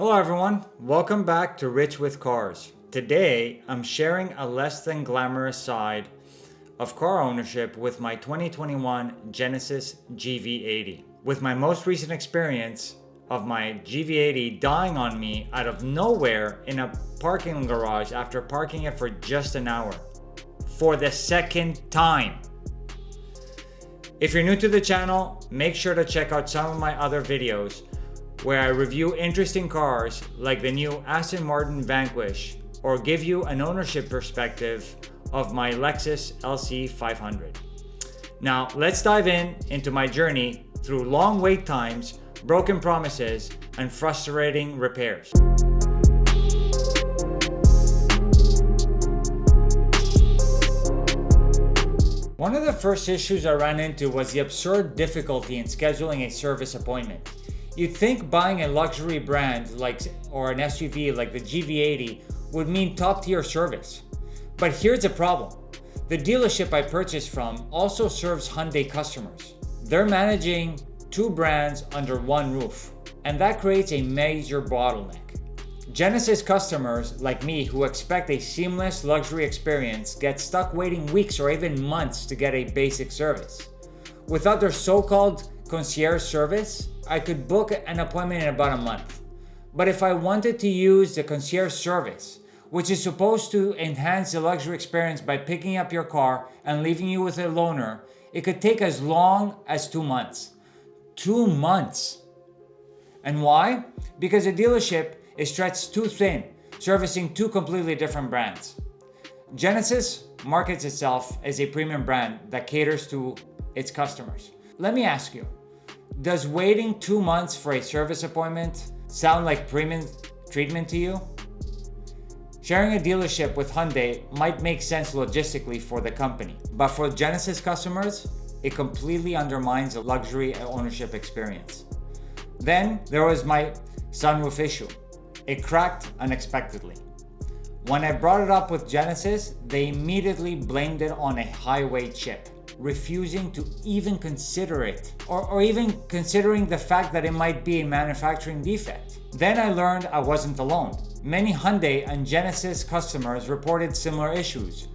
Hello everyone, welcome back to Rich with Cars. Today, I'm sharing a less than glamorous side of car ownership with my 2021 Genesis GV80. With my most recent experience of my GV80 dying on me out of nowhere in a parking garage after parking it for just an hour. For the second time. If you're new to the channel, make sure to check out some of my other videos where I review interesting cars like the new Aston Martin Vanquish or give you an ownership perspective of my Lexus LC500. Now let's dive into my journey through long wait times, broken promises, and frustrating repairs. One of the first issues I ran into was the absurd difficulty in scheduling a service appointment. You'd think buying a luxury brand or an SUV like the GV80 would mean top-tier service. But here's the problem. The dealership I purchased from also serves Hyundai customers. They're managing two brands under one roof, and that creates a major bottleneck. Genesis customers like me who expect a seamless luxury experience get stuck waiting weeks or even months to get a basic service. Without their so-called concierge service, I could book an appointment in about a month. But if I wanted to use the concierge service, which is supposed to enhance the luxury experience by picking up your car and leaving you with a loaner, it could take as long as 2 months. 2 months! And why? Because the dealership is stretched too thin, servicing two completely different brands. Genesis markets itself as a premium brand that caters to its customers. Let me ask you, does waiting 2 months for a service appointment sound like premium treatment to you? Sharing a dealership with Hyundai might make sense logistically for the company, but for Genesis customers, it completely undermines the luxury ownership experience. Then there was my sunroof issue. It cracked unexpectedly. When I brought it up with Genesis, they immediately blamed it on a highway chip, refusing to even consider it, or even considering the fact that it might be a manufacturing defect. Then I learned I wasn't alone. Many Hyundai and Genesis customers reported similar issues,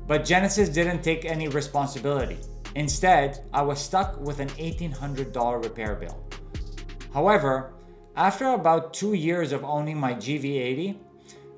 but Genesis didn't take any responsibility. Instead, I was stuck with an $1,800 repair bill. However, after about 2 years of owning my GV80,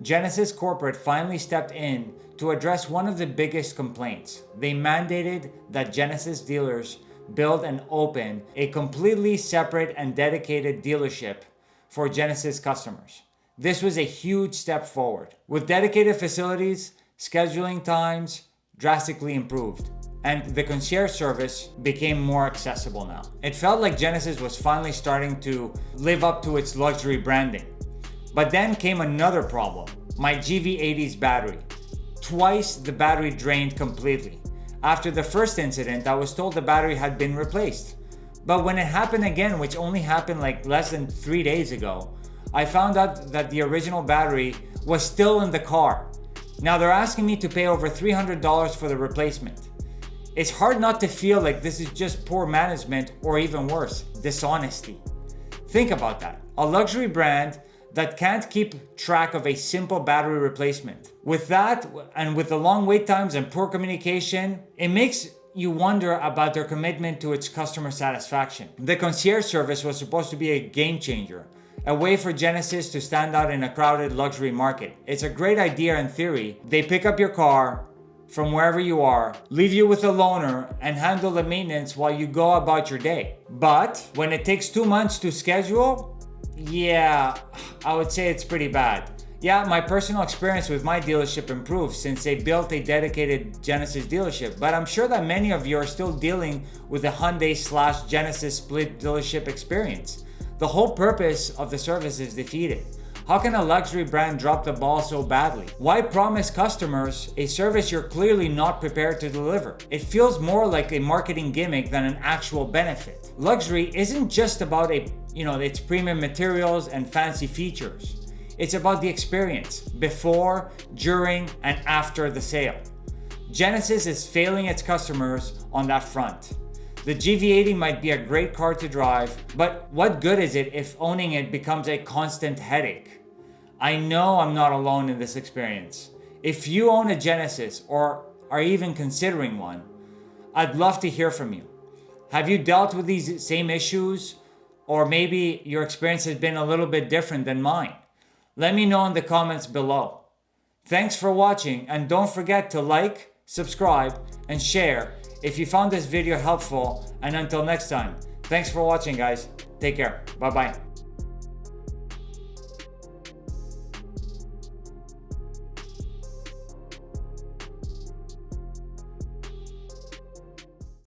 Genesis Corporate finally stepped in to address one of the biggest complaints. They mandated that Genesis dealers build and open a completely separate and dedicated dealership for Genesis customers. This was a huge step forward. With dedicated facilities, scheduling times drastically improved, and the concierge service became more accessible now. It felt like Genesis was finally starting to live up to its luxury branding. But then came another problem, my GV80's battery. Twice the battery drained completely. After the first incident, I was told the battery had been replaced. But when it happened again, which only happened like less than 3 days ago, I found out that the original battery was still in the car. Now they're asking me to pay over $300 for the replacement. It's hard not to feel like this is just poor management or even worse, dishonesty. Think about that. A luxury brand that can't keep track of a simple battery replacement. With that, and with the long wait times and poor communication, it makes you wonder about their commitment to its customer satisfaction. The concierge service was supposed to be a game changer, a way for Genesis to stand out in a crowded luxury market. It's a great idea in theory. They pick up your car from wherever you are, leave you with a loaner, and handle the maintenance while you go about your day. But when it takes 2 months to schedule, yeah, I would say it's pretty bad. Yeah, my personal experience with my dealership improved since they built a dedicated Genesis dealership, but I'm sure that many of you are still dealing with the Hyundai/Genesis split dealership experience. The whole purpose of the service is defeated. How can a luxury brand drop the ball so badly? Why promise customers a service you're clearly not prepared to deliver? It feels more like a marketing gimmick than an actual benefit. Luxury isn't just about its premium materials and fancy features. It's about the experience before, during, and after the sale. Genesis is failing its customers on that front. The GV80 might be a great car to drive, but what good is it if owning it becomes a constant headache? I know I'm not alone in this experience. If you own a Genesis or are even considering one, I'd love to hear from you. Have you dealt with these same issues? Or maybe your experience has been a little bit different than mine. Let me know in the comments below. Thanks for watching, and don't forget to like, subscribe, and share if you found this video helpful. And until next time, thanks for watching, guys. Take care. Bye-bye.